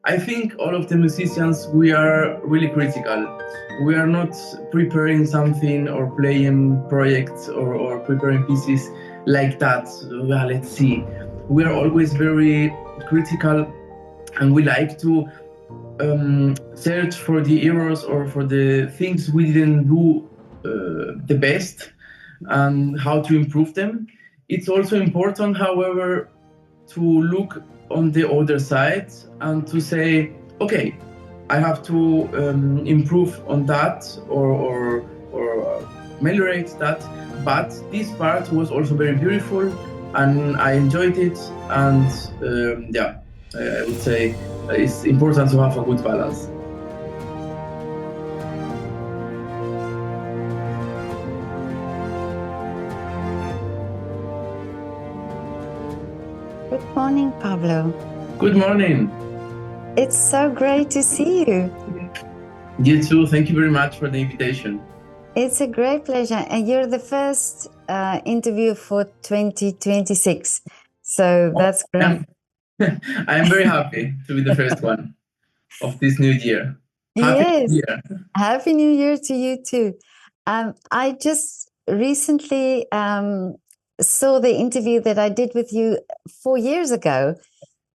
I think all of the musicians, we are really critical. We are not preparing something or playing projects or preparing pieces like that. Well, let's see. We are always very critical, and we like to search for the errors or for the things we didn't do the best and how to improve them. It's also important, however, to look on the other side and to say, okay, I have to improve on that or ameliorate that. But this part was also very beautiful, and I enjoyed it. And yeah, I would say it's important to have a good balance. Good morning, Pablo. Good morning. It's so great to see you. You too. Thank you very much for the invitation. It's a great pleasure. And you're the first interview for 2026. So that's great. I am very happy to be the first one of this new year. Happy Yes. New Year. Happy New Year to you too. I just recently saw the interview that I did with you 4 years ago.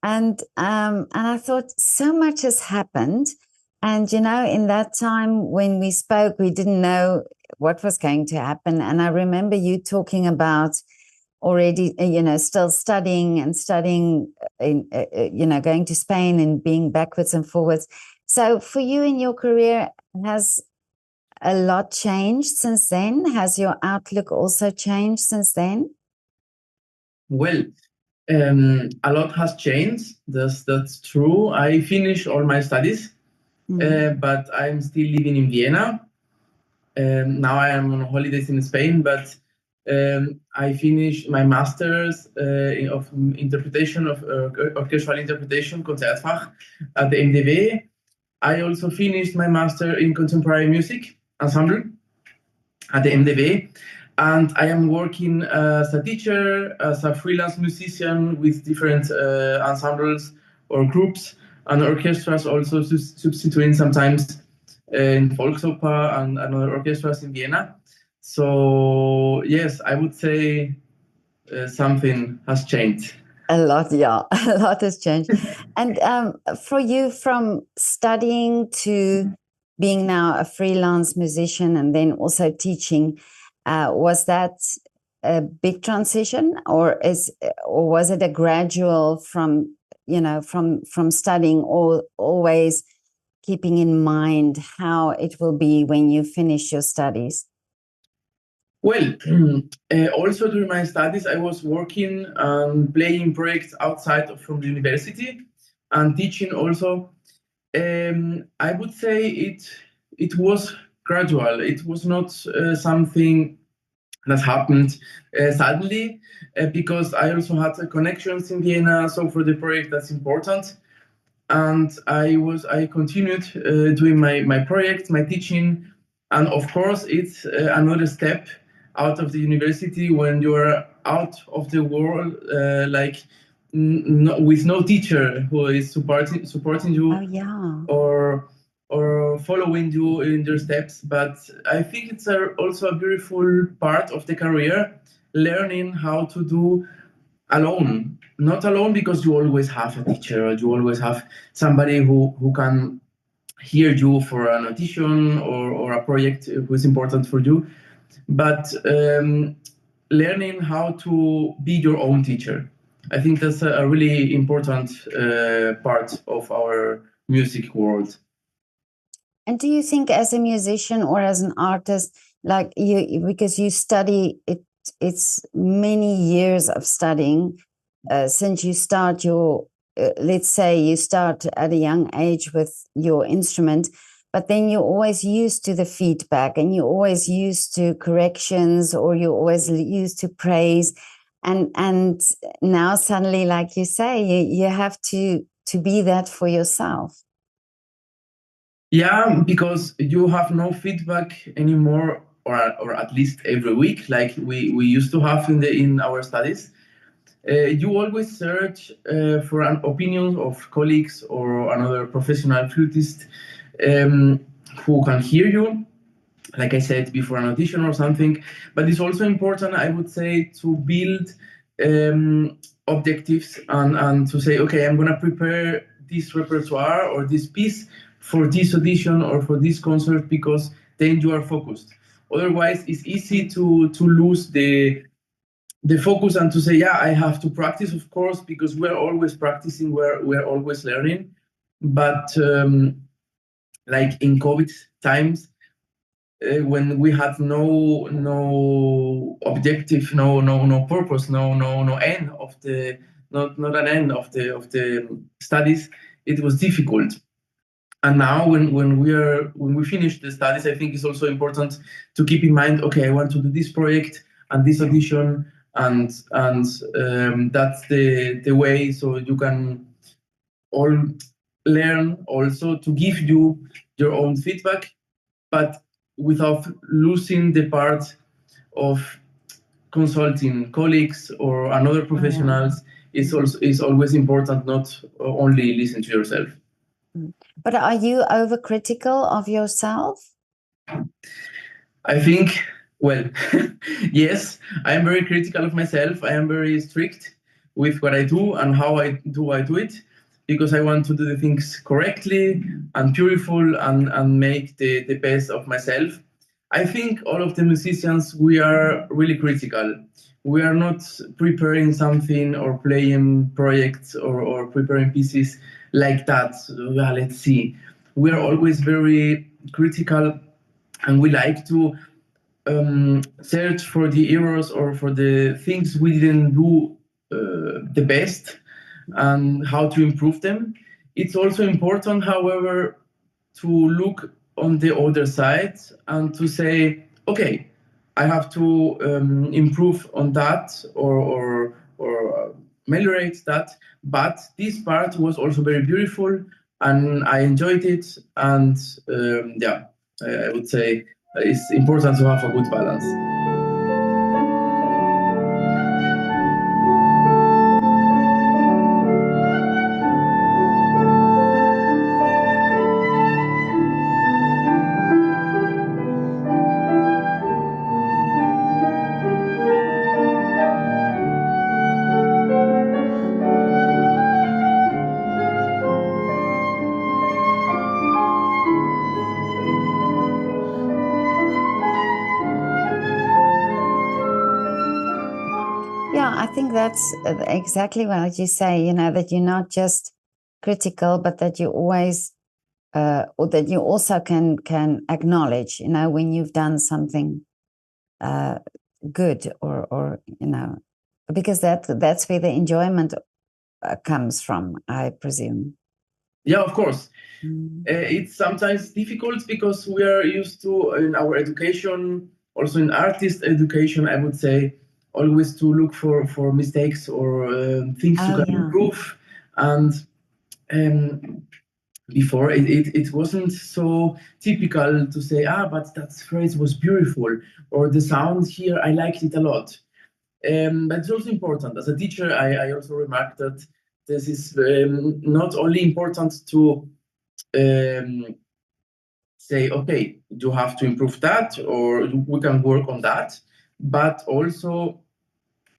And I thought so much has happened. And, you know, in that time when we spoke, we didn't know what was going to happen. And I remember you talking about already, you know, still studying, you know, going to Spain and being backwards and forwards. So for you in your career, has a lot changed since then? Has your outlook also changed since then? Well, a lot has changed. That's true. I finished all my studies, but I'm still living in Vienna. Now I am on holidays in Spain, but I finished my master's of interpretation of orchestral interpretation, Konzertfach, at the MDW. I also finished my master in contemporary music ensemble at the MDW. And I am working as a teacher, as a freelance musician with different ensembles or groups and orchestras, also substituting sometimes in Volksoper and other orchestras in Vienna. So yes, I would say something has changed. A lot, yeah, a lot has changed. And for you, from studying to being now a freelance musician and then also teaching, was that a big transition, or was it a gradual from, you know, from studying, or always keeping in mind how it will be when you finish your studies? Well, also during my studies, I was working and playing projects outside from the university and teaching also. I would say it was gradual. It was not something that happened suddenly, because I also had connections in Vienna. So for the project, that's important. And I continued doing my project, my teaching, and of course, it's another step out of the university when you're out of the world, like with no teacher who is supporting you. Oh, yeah. Or following you in your steps. But I think it's also a beautiful part of the career, learning how to do alone. Not alone because you always have a teacher, you always have somebody who can hear you for an audition or a project who is important for you, but learning how to be your own teacher. I think that's a really important part of our music world. And do you think, as a musician or as an artist, like you, because you study it, it's many years of studying since you start your, let's say you start at a young age with your instrument, but then you're always used to the feedback and you're always used to corrections, or you're always used to praise. And now suddenly, like you say, you have to be that for yourself. Yeah, because you have no feedback anymore, or at least every week, like we used to have in our studies. You always search for an opinion of colleagues or another professional flutist who can hear you, like I said, before an audition or something. But it's also important, I would say, to build objectives and to say, okay, I'm going to prepare this repertoire or this piece for this audition or for this concert, because then you are focused. Otherwise, it's easy to lose the focus and to say, yeah, I have to practice, of course, because we're always practicing, we're always learning. But like in COVID times, when we had no objective, no purpose, no end of the not an end of the studies, it was difficult. And now when we finish the studies, I think it's also important to keep in mind, okay, I want to do this project and this audition, and that's the way, so you can all learn also to give you your own feedback, but without losing the part of consulting colleagues or another professionals. Is always important, not only listen to yourself. But are you overcritical of yourself? I think, well, yes, I am very critical of myself. I am very strict with what I do and how I do it, because I want to do the things correctly and beautiful and make the best of myself. I think all of the musicians, we are really critical. We are not preparing something or playing projects or preparing pieces like that. Well, let's see. We are always very critical, and we like to search for the errors or for the things we didn't do the best and how to improve them. It's also important, however, to look on the other side and to say, okay, I have to improve on that or ameliorate that, but this part was also very beautiful and I enjoyed it. And I would say it's important to have a good balance. Yeah, I think that's exactly what you say, you know, that you're not just critical, but that you always, or that you also can acknowledge, you know, when you've done something good or, you know, because that's where the enjoyment comes from, I presume. Yeah, of course. It's sometimes difficult because we are used to, in our education, also in artist education, I would say, always to look for mistakes or things you can improve. And before it wasn't so typical to say, but that phrase was beautiful, or the sound here, I liked it a lot. But it's also important. As a teacher, I also remarked that this is not only important to say, okay, you have to improve that, or we can work on that, but also,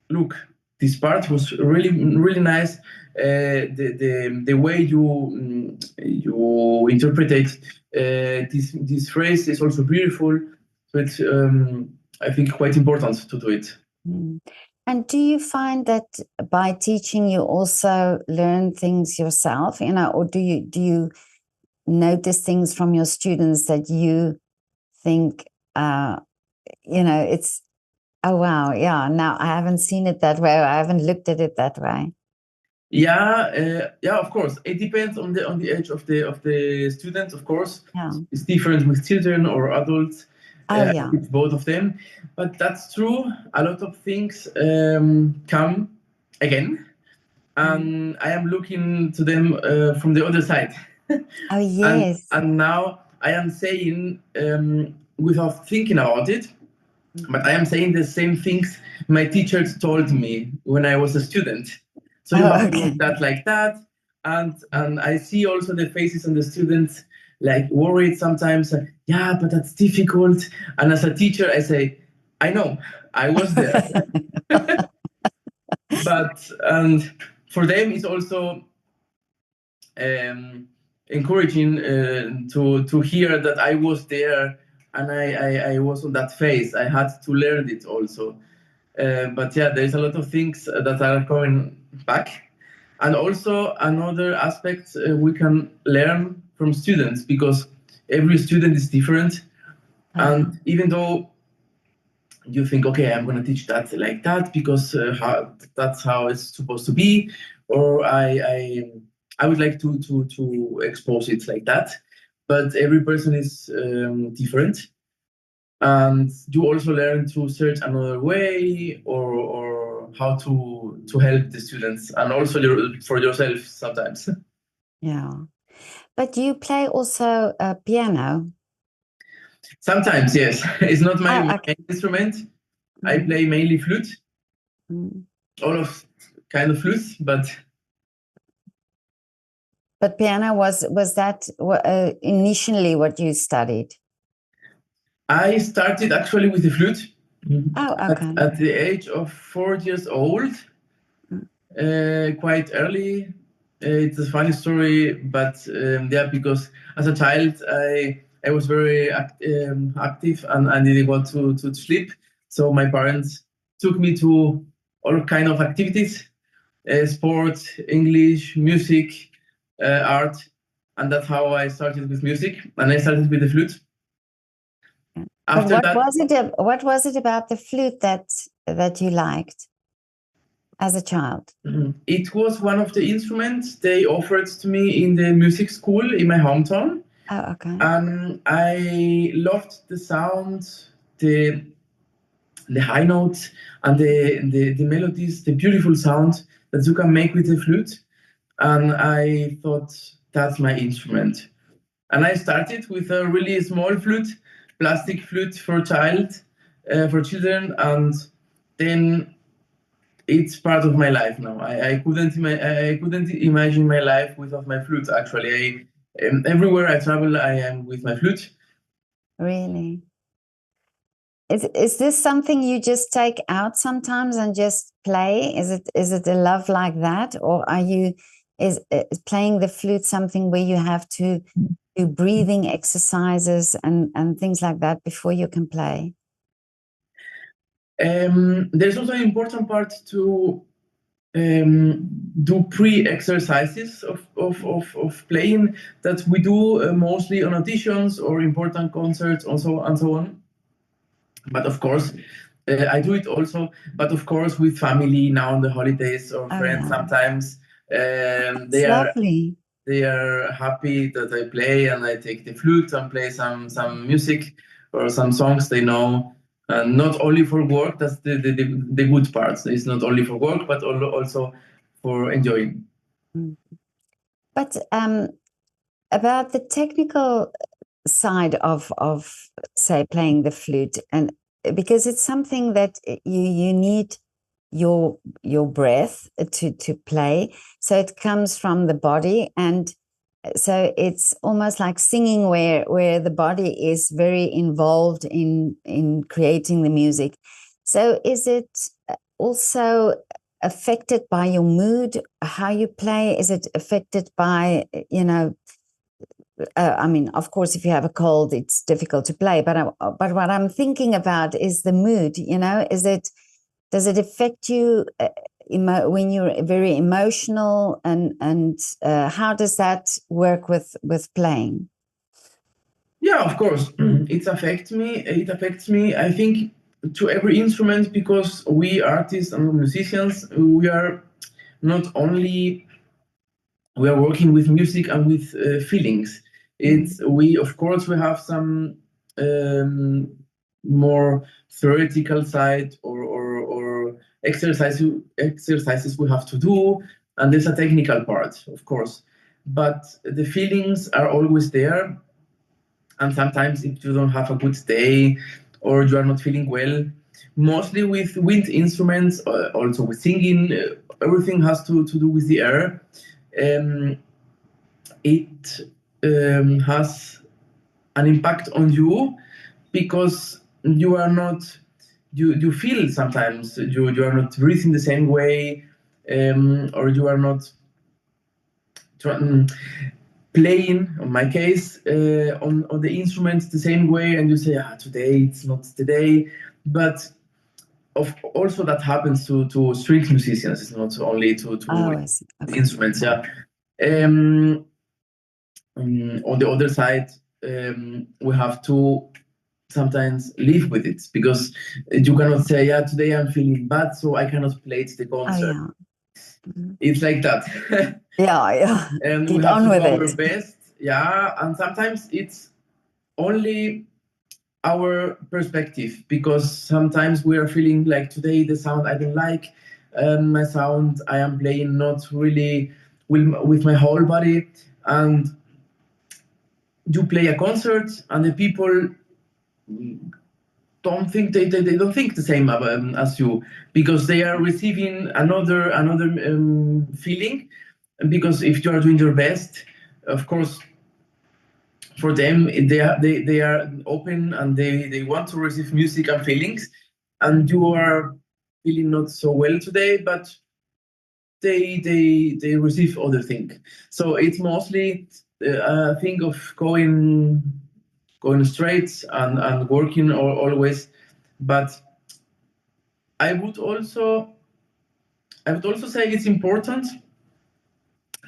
look, this part was really nice. The way you interpreted this phrase is also beautiful. So it's I think quite important to do it. And do you find that by teaching you also learn things yourself, you know, or do you notice things from your students that you think, you know, it's, oh wow, yeah, now I haven't seen it that way, or I haven't looked at it that way? Yeah, of course. It depends on the age of the students, of course. Yeah. It's different with children or adults. With both of them. But that's true. A lot of things come again, and I am looking to them from the other side. Oh yes. And now I am saying, without thinking about it, But I am saying the same things my teachers told me when I was a student. So you have to do that like that. And I see also the faces on the students like worried sometimes. Yeah, but that's difficult. And as a teacher, I say, I know, I was there. But and for them, it's also encouraging to hear that I was there and I was on that phase. I had to learn it also. But yeah, there's a lot of things that are coming back. And also another aspect we can learn from students, because every student is different. And even though you think, okay, I'm going to teach that like that because that's how it's supposed to be, or I would like to expose it like that. But every person is different, and you also learn to search another way, or how to help the students, and also for yourself sometimes. Yeah, but you play also piano. Sometimes, yes. It's not my Okay. main instrument. I play mainly flute, all of kind of flutes, but piano was that initially what you studied? I started actually with the flute Oh, okay. at the age of 4 years old, quite early. It's a funny story, but yeah, because as a child I was very active and I didn't want to sleep. So my parents took me to all kind of activities, sport, English, music, art, and that's how I started with music. And I started with the flute. But what was it about the flute that you liked as a child? It was one of the instruments they offered to me in the music school in my hometown. Oh, okay. I loved the sound, the high notes, and the melodies, the beautiful sound that you can make with the flute. And I thought, that's my instrument. And I started with a really small flute, plastic flute for children, and then it's part of my life now. I couldn't imagine my life without my flute. Actually, everywhere I travel, I am with my flute. Really? Is this something you just take out sometimes and just play? Is it a love like that, or is playing the flute something where you have to do breathing exercises and things like that before you can play? There's also an important part to do pre-exercises of playing that we do mostly on auditions or important concerts and so on. But of course, I do it also, but of course with family now on the holidays or friends sometimes. It's lovely. They are happy that I play and I take the flute and play some music or some songs they know. Not only for work, that's the good part. It's not only for work, but also for enjoying. But about the technical side of say playing the flute, and because it's something that you need your breath to play, so it comes from the body, and so it's almost like singing where the body is very involved in creating the music. So is it also affected by your mood, how you play? Is it affected by, I mean, of course, if you have a cold, it's difficult to play. But what I'm thinking about is the mood. Does it affect you when you're very emotional, and how does that work with playing? Yeah, of course, it affects me. It affects me, I think, to every instrument, because we artists and musicians, we are not only we are working with music and with feelings. We of course we have some more theoretical side or exercises we have to do, and there's a technical part, of course, but the feelings are always there. And sometimes if you don't have a good day or you are not feeling well. Mostly with wind instruments, also with singing, everything has to do with the air. It has an impact on you because you are not, you feel sometimes you are not breathing the same way, or you are not playing, in my case, on the instruments the same way, and you say, today it's not today. But also that happens to string musicians. It's not only to I see. Okay. instruments. Yeah. On the other side, we have to sometimes live with it, because you cannot say, today I'm feeling bad, so I cannot play the concert. Oh, yeah. It's like that. Yeah. And Get we have on to with do our it. best. Yeah, and sometimes it's only our perspective, because sometimes we are feeling like, today the sound I don't like, my sound I am playing not really with my whole body, and you play a concert and the people don't think they don't think the same as you, because they are receiving another feeling. And because if you are doing your best, of course, for them they are open, and they want to receive music and feelings, and you are feeling not so well today, but they receive other things. So it's mostly a thing of going straight and working always. But I would also say it's important,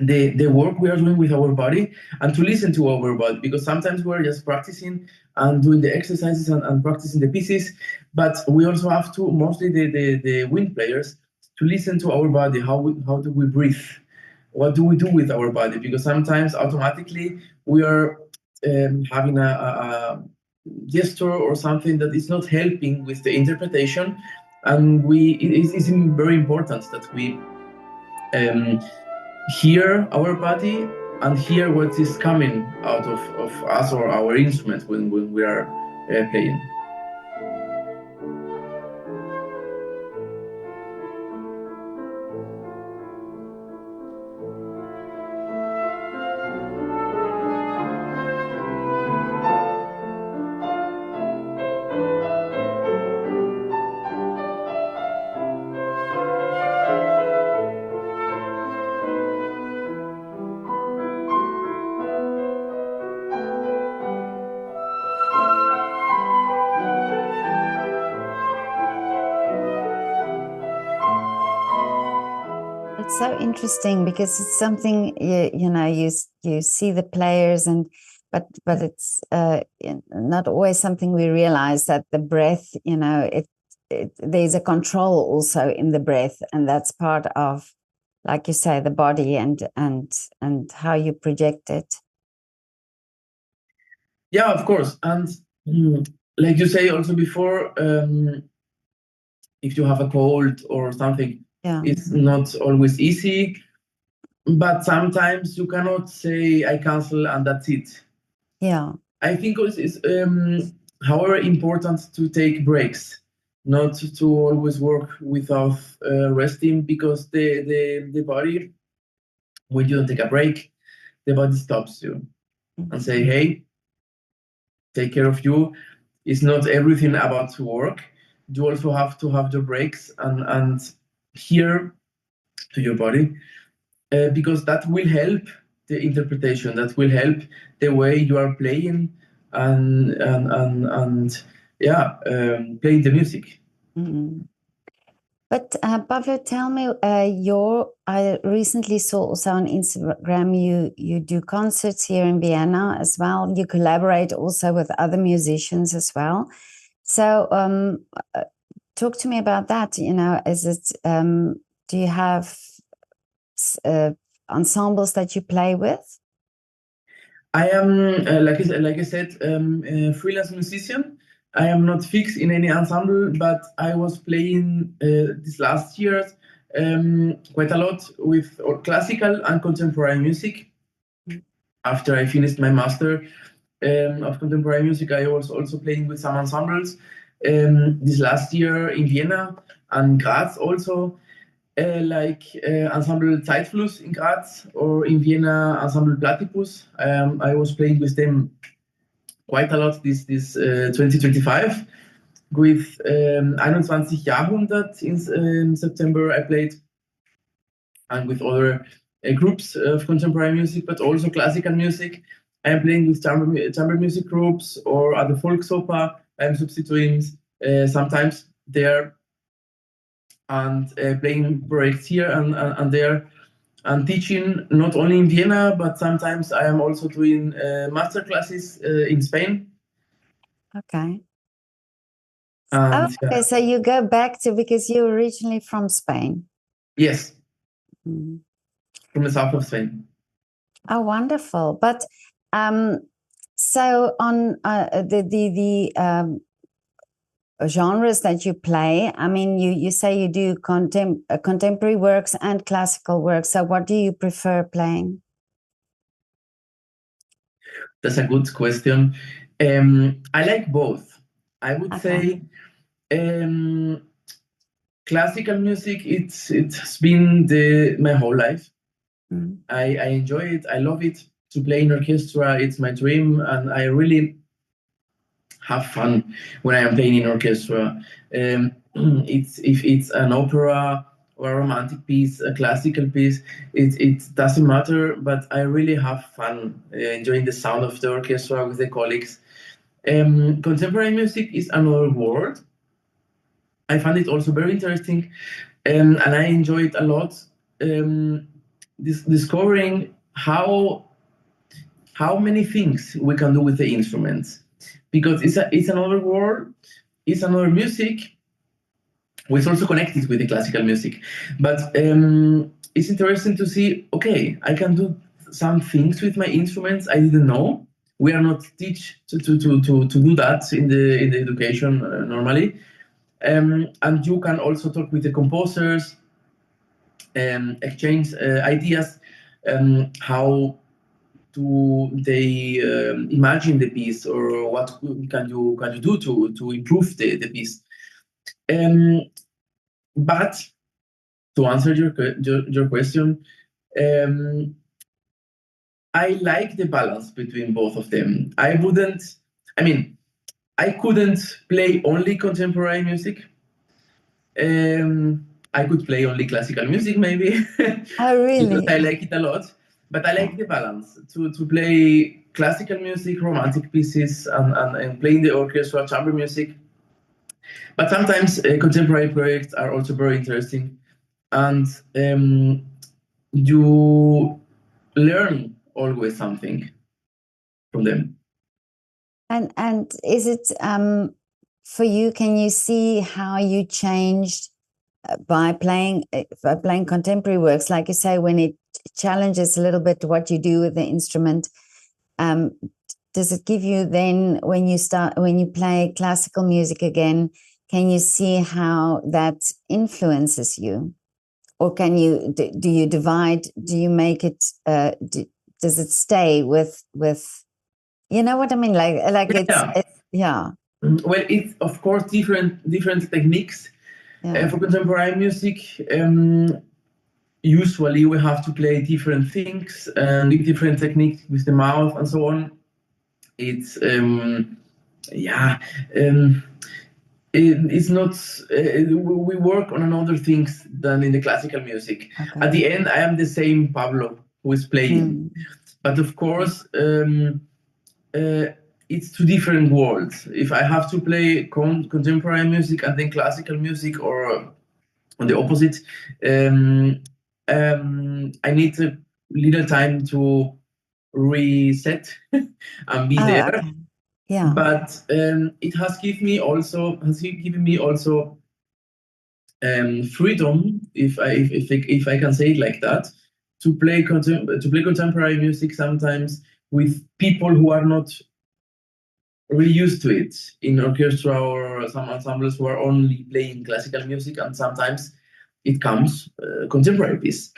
the work we are doing with our body, and to listen to our body, because sometimes we're just practicing and doing the exercises and practicing the pieces, but we also have to, mostly the wind players, to listen to our body. How do we breathe? What do we do with our body? Because sometimes automatically we are having a gesture or something that is not helping with the interpretation, and it's very important that we hear our body and hear what is coming out of us or our instrument when we are playing. It's so interesting, because it's something you see the players, but it's not always something we realize, that the breath, there's a control also in the breath, and that's part of, like you say, the body and how you project it. Yeah, of course. And like you say also before, if you have a cold or something, it's not always easy. But sometimes you cannot say, I cancel and that's it. Yeah. I think it's however important to take breaks, not to always work without resting, because the body, when you don't take a break, the body stops you and say, hey, take care of you. It's not everything about work. You also have to have the breaks and hear to your body, because that will help the interpretation, that will help the way you are playing and playing the music. Mm-hmm. But Pablo, tell me, I recently saw also on Instagram you do concerts here in Vienna as well. You collaborate also with other musicians as well. So talk to me about that. Is it do you have ensembles that you play with? I am, like I said, a freelance musician. I am not fixed in any ensemble, but I was playing this last year quite a lot with classical and contemporary music. After I finished my master of contemporary music, I was also playing with some ensembles. this last year in Vienna and Graz also, like Ensemble Zeitfluss in Graz or in Vienna Ensemble Platypus. I was playing with them quite a lot this 2025 with 21 Jahrhundert in September I played, and with other groups of contemporary music, but also classical music. I'm playing with chamber music groups or at the Volksoper. I'm substituting sometimes there and playing projects here and there, and teaching not only in Vienna, but sometimes I am also doing master classes in Spain. Okay. And, okay, so you go back to, because you're originally from Spain. Yes, Mm. from the south of Spain. Oh, wonderful! But so on the genres that you play, I mean, you say you do contemporary works and classical works. So what do you prefer playing? That's a good question. I like both. I would say classical music. It's been my whole life. Mm. I enjoy it. I love it. To play in orchestra, it's my dream, and I really have fun when I am playing in orchestra. If it's an opera or a romantic piece, a classical piece, it doesn't matter. But I really have fun enjoying the sound of the orchestra with the colleagues. Contemporary music is another world. I find it also very interesting, and I enjoy it a lot. Discovering how many things we can do with the instruments, because it's another world, it's another music, which also connected with the classical music. But it's interesting to see, okay, I can do some things with my instruments I didn't know. We are not teach to do that in the education normally. And you can also talk with the composers, exchange ideas, how do they imagine the piece, or what can you do to improve the piece. But to answer your question, I like the balance between both of them. I couldn't play only contemporary music. I could play only classical music, maybe. Oh, really? Because I like it a lot. But I like the balance to play classical music, romantic pieces, and playing the orchestra, chamber music. But sometimes contemporary projects are also very interesting, and you learn always something from them. And is it for you? Can you see how you changed by playing contemporary works, like you say, when it challenges a little bit what you do with the instrument? Does it give you then, when you play classical music again, can you see how that influences you? Or can you do you divide? Do you make it? Does it stay with? You know what I mean? Like it's yeah. Well, it's of course different techniques. For contemporary music, usually we have to play different things and different techniques with the mouth and so on. It's it's not. We work on another things than in the classical music. Okay. At the end, I am the same Pablo who is playing, but of course. It's two different worlds. If I have to play contemporary music and then classical music, or on the opposite, I need a little time to reset and be there. Okay. Yeah. But it has given me also freedom, if I can say it like that, to play contemporary music sometimes with people who are not really used to it in orchestra, or some ensembles who are only playing classical music, and sometimes it comes contemporary piece,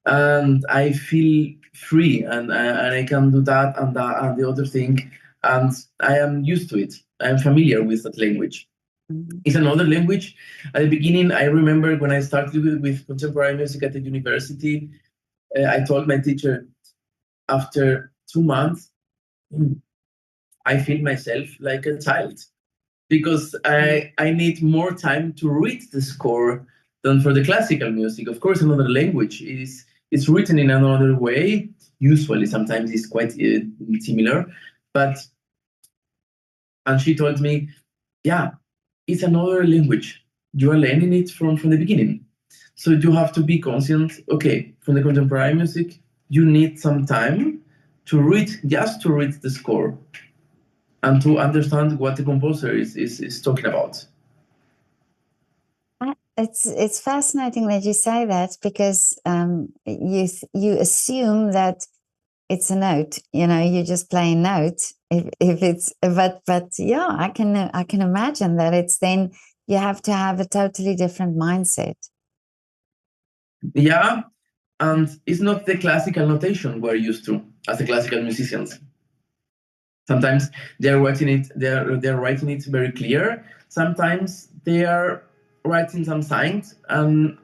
and I feel free, and I can do that and the other thing, and I am used to it. I am familiar with that language. It's another language. At the beginning, I remember when I started with contemporary music at the university, I told my teacher, after 2 months, I feel myself like a child because I need more time to read the score than for the classical music. Of course, another language is it's written in another way. Usually, sometimes it's quite similar, but and she told me, yeah, it's another language. You are learning it from the beginning. So you have to be conscious, okay, from the contemporary music, you need some time to read, just to read the score and to understand what the composer is talking about. It's fascinating that you say that because you assume that it's a note, you just play a note. If it's but yeah, I can imagine that it's then you have to have a totally different mindset. Yeah, and it's not the classical notation we're used to as the classical musicians. Sometimes they're writing it very clear. Sometimes they are writing some signs, and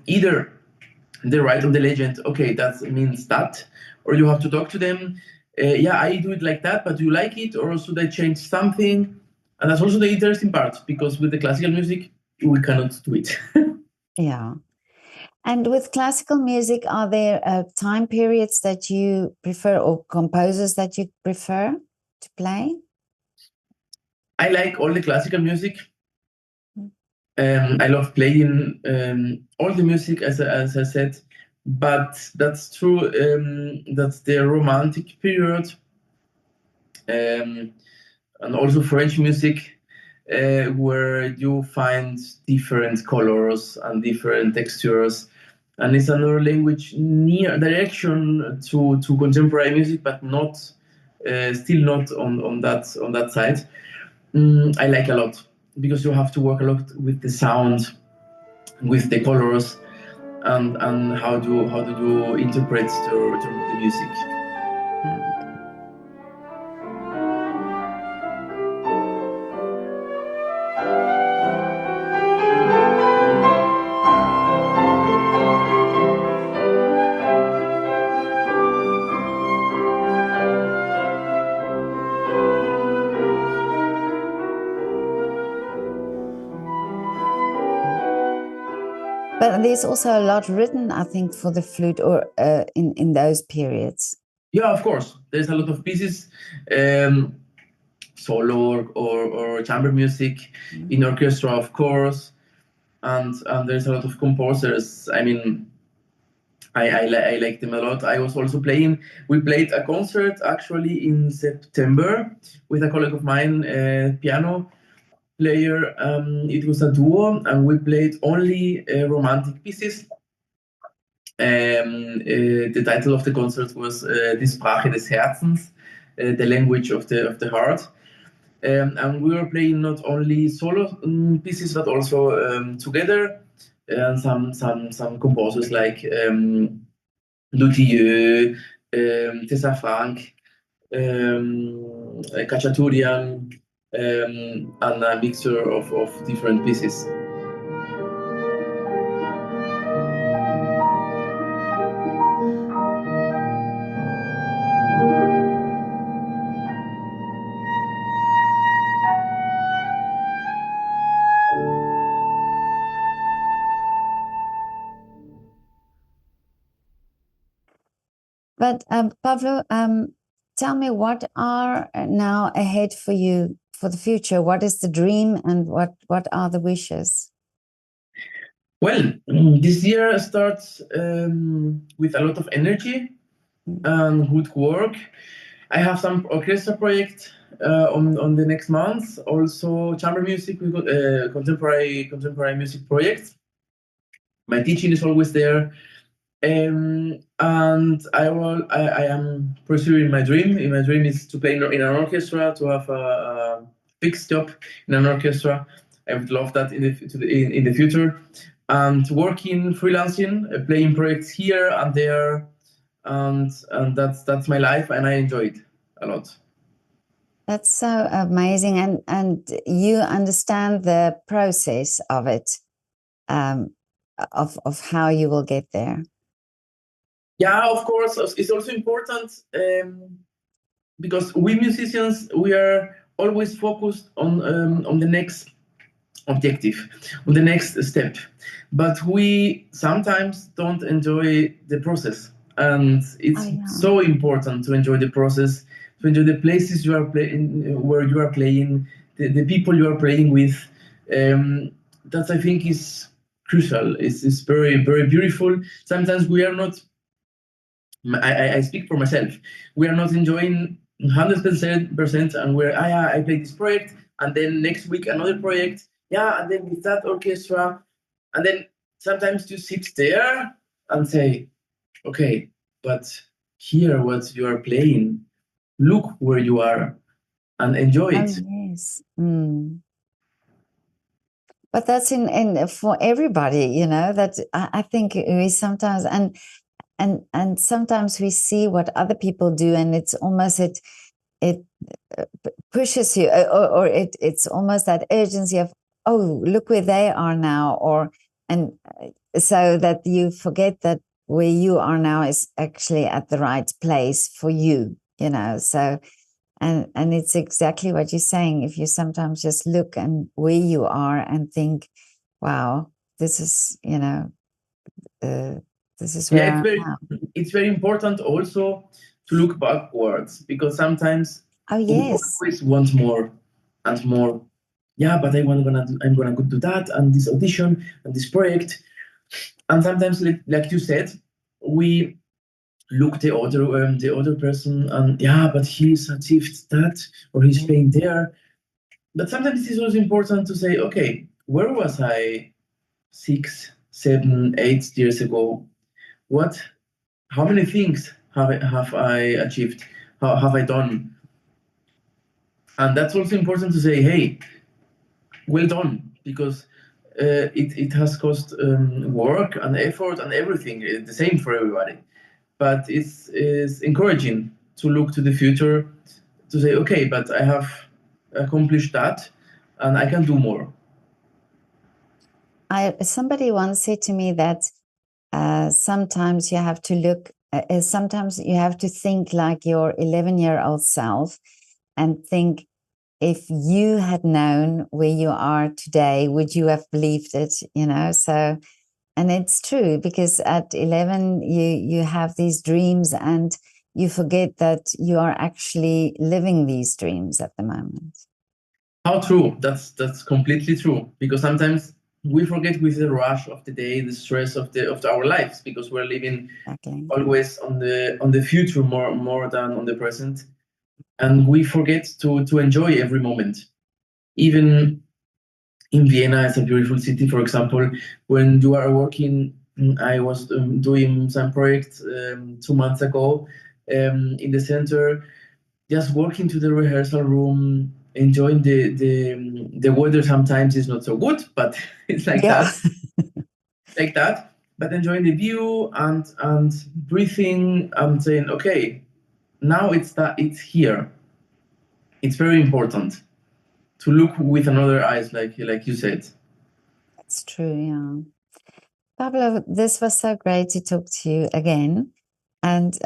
either they write on the legend, okay, that means that, or you have to talk to them. Yeah, I do it like that, but do you like it, or should I change something? And that's also the interesting part, because with the classical music, we cannot do it. Yeah. And with classical music, are there time periods that you prefer or composers that you prefer to play? I like all the classical music. I love playing all the music, as I said, but that's true. That's the Romantic period, and also French music, where you find different colors and different textures, and it's another language near direction to contemporary music, but not still not on that side. I like a lot because you have to work a lot with the sound, with the colors, and how do you interpret the music. But there's also a lot written, I think, for the flute or in those periods. Yeah, of course. There's a lot of pieces, solo or chamber music, in orchestra, of course, and there's a lot of composers. I mean, I like them a lot. I was also playing. We played a concert actually in September with a colleague of mine, piano player. It was a duo, and we played only romantic pieces. The title of the concert was Die Sprache des Herzens, the language of the heart. And we were playing not only solo pieces, but also together. And some composers like Luthier, Tessa Frank, Kachaturian, and a mixture of different pieces. But Pablo, tell me, what are now ahead for you for the future? What is the dream, and what are the wishes? Well, this year starts with a lot of energy and good work. I have some orchestra project on the next month. Also, chamber music, we got contemporary music projects. My teaching is always there, and I am pursuing my dream. My dream is to play in an orchestra, to have a fixed job in an orchestra. I would love that in the future. And working freelancing, playing projects here and there, and that's my life, and I enjoy it a lot. That's so amazing, and you understand the process of it, of how you will get there. Yeah, of course, it's also important because we musicians, we are always focused on the next objective, on the next step, but we sometimes don't enjoy the process, and it's so important to enjoy the process, to enjoy the places you are playing, where you are playing, the people you are playing with. That I think is crucial. It's very, very beautiful. Sometimes we are not, I speak for myself. We are not enjoying 100%, and we're, yeah, I play this project, and then next week another project, yeah, and then with that orchestra, and then sometimes you sit there and say, okay, but hear what you are playing, look where you are, and enjoy it. Oh yes. But that's in for everybody, you know. That I think we sometimes and sometimes we see what other people do, and it's almost it pushes you, or it's almost that urgency of, oh, look where they are now, or and so that you forget that where you are now is actually at the right place for you, you know. So and it's exactly what you're saying. If you sometimes just look and where you are and think, wow, this is, you know, this is where it's very important also to look backwards, because sometimes we always want more and more. Yeah, but I'm gonna go do that and this audition and this project. And sometimes, like you said, we look the other person, and yeah, but he's achieved that, or he's playing there. But sometimes it is also important to say, okay, where was I 6, 7, 8 years ago? How many things have I achieved? How have I done? And that's also important to say, hey, well done, because it has cost work and effort and everything. It's the same for everybody. But it's encouraging to look to the future, to say, okay, but I have accomplished that, and I can do more. Somebody once said to me that sometimes you have to look, sometimes you have to think like your 11-year-old self and think, if you had known where you are today, would you have believed it? You know, so, and it's true, because at 11, you have these dreams and you forget that you are actually living these dreams at the moment. How true. That's completely true, because sometimes we forget with the rush of the day, the stress of our lives, because we're living always on the future more than on the present, and we forget to enjoy every moment. Even in Vienna, it's a beautiful city. For example, when you are working, I was doing some projects 2 months ago in the center, just walking to the rehearsal room, enjoying the weather. Sometimes is not so good, but it's like that, like that. But enjoying the view and breathing and saying, okay, now it's here. It's very important to look with another eyes, like you said. That's true, yeah. Pablo, this was so great to talk to you again, and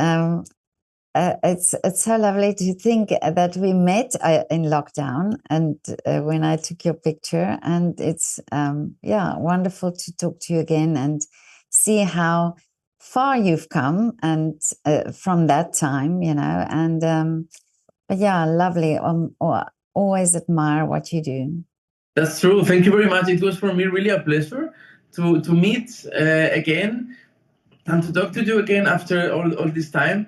it's so lovely to think that we met in lockdown, and when I took your picture, and it's wonderful to talk to you again and see how far you've come, and from that time, you know, and but yeah, lovely. Always admire what you do. That's true. Thank you very much. It was for me really a pleasure to meet again and to talk to you again after all this time.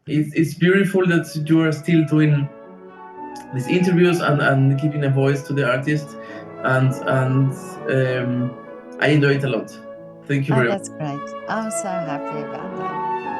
It's beautiful that you are still doing these interviews and giving a voice to the artist, and I enjoy it a lot. Thank you very much. That's great. I'm so happy about that.